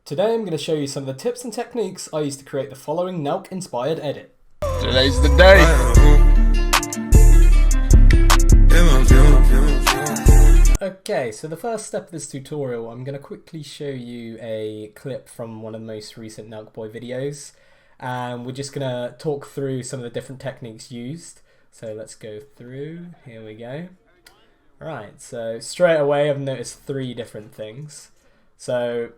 Today I'm going to show you some of the tips and techniques I use to create the following Nelk inspired edit. Today's the day. Okay, so the first step of this tutorial, I'm going to quickly show you a clip from one of the most recent Nelk Boy videos, and we're just going to talk through some of the different techniques used. So let's go through, here we go. Right, so straight away I've noticed three different things. So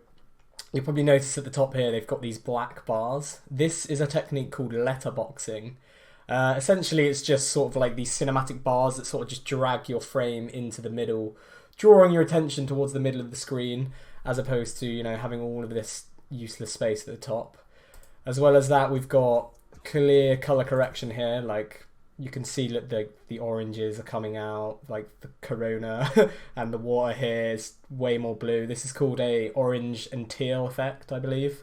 you'll probably notice at the top here they've got these black bars. This is a technique called letterboxing. Essentially it's just sort of like these cinematic bars that sort of just drag your frame into the middle, drawing your attention towards the middle of the screen, as opposed to, you know, having all of this useless space at the top. As well as that, we've got clear color correction here, like you can see that the oranges are coming out, like the corona, and the water here is way more blue. This is called a orange and teal effect, I believe,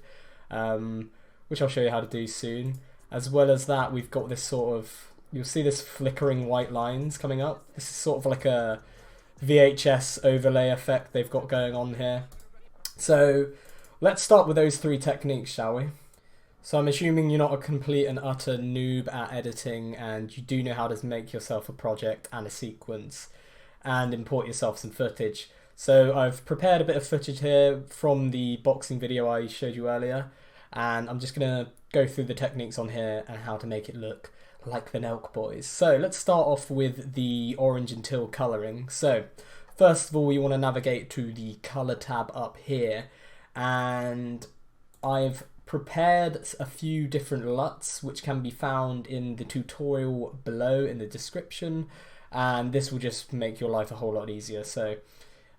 which I'll show you how to do soon. As well as that, we've got this sort of, you'll see this flickering white lines coming up. This is sort of like a VHS overlay effect they've got going on here. So let's start with those three techniques, shall we? So I'm assuming you're not a complete and utter noob at editing, and you do know how to make yourself a project and a sequence and import yourself some footage. So I've prepared a bit of footage here from the boxing video I showed you earlier, and I'm just going to go through the techniques on here and how to make it look like the Nelk Boys. So let's start off with the orange and teal colouring. So first of all, you want to navigate to the colour tab up here, and I've prepared a few different LUTs which can be found in the tutorial below in the description, and this will just make your life a whole lot easier. So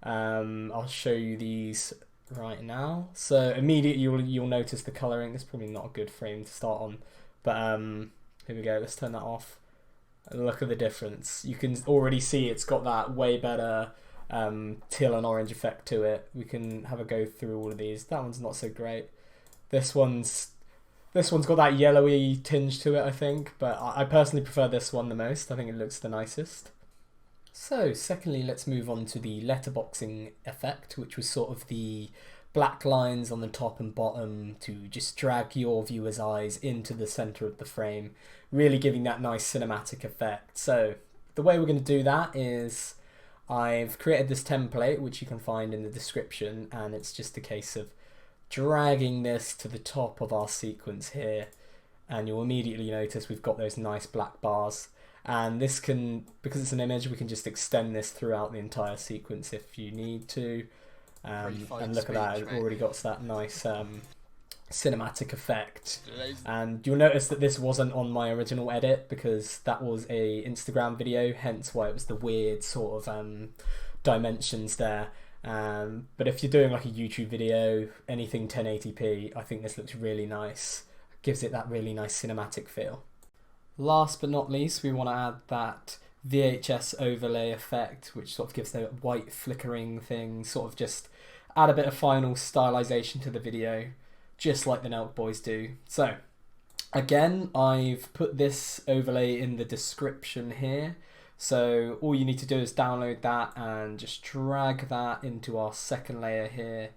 I'll show you these right now. So immediately you'll notice the colouring. It's probably not a good frame to start on, but here we go. Let's turn that off. Look at the difference. You can already see it's got that way better teal and orange effect to it. We can have a go through all of these. That one's not so great. This one's got that yellowy tinge to it, I think, but I personally prefer this one the most. I think it looks the nicest. So secondly, let's move on to the letterboxing effect, which was sort of the black lines on the top and bottom to just drag your viewer's eyes into the center of the frame, really giving that nice cinematic effect. So the way we're going to do that is I've created this template, which you can find in the description, and it's just a case of dragging this to the top of our sequence here, and you'll immediately notice we've got those nice black bars. And this can, because it's an image, we can just extend this throughout the entire sequence if you need to. And look at that, it already got that nice cinematic effect. And you'll notice that this wasn't on my original edit because that was a Instagram video, hence why it was the weird sort of dimensions there. But if you're doing like a YouTube video, anything 1080p, I think this looks really nice. Gives it that really nice cinematic feel. Last but not least, we want to add that VHS overlay effect, which sort of gives the white flickering thing, sort of just add a bit of final stylization to the video, just like the Nelk Boys do. So again, I've put this overlay in the description here. So all you need to do is download that and just drag that into our second layer here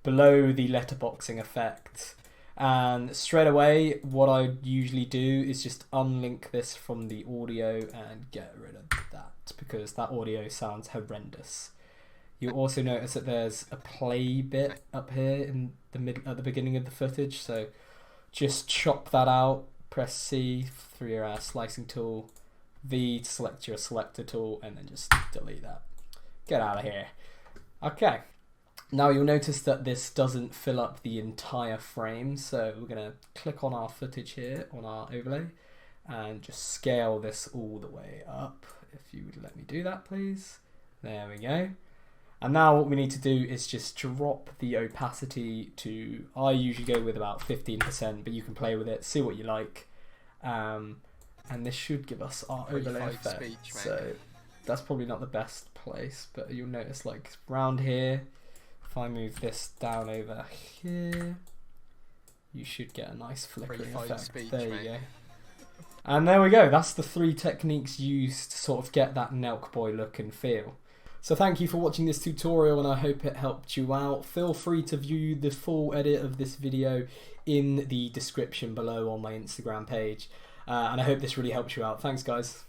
below the letterboxing effect. And straight away, what I usually do is just unlink this from the audio and get rid of that because that audio sounds horrendous. You'll also notice that there's a play bit up here in the at the beginning of the footage. So just chop that out, press C through your slicing tool, V to select your selector tool, and then just delete that. Get out of here. Okay. Now you'll notice that this doesn't fill up the entire frame, so we're going to click on our footage here on our overlay and just scale this all the way up. If you would let me do that, please. There we go. And now what we need to do is just drop the opacity to, I usually go with about 15%, but you can play with it, see what you like. And this should give us our overlay effect. So that's probably not the best place, but you'll notice like around here, if I move this down over here, you should get a nice flickering effect. There you go. And there we go. That's the three techniques used to sort of get that Nelk Boy look and feel. So thank you for watching this tutorial, and I hope it helped you out. Feel free to view the full edit of this video in the description below on my Instagram page. And I hope this really helps you out. Thanks, guys.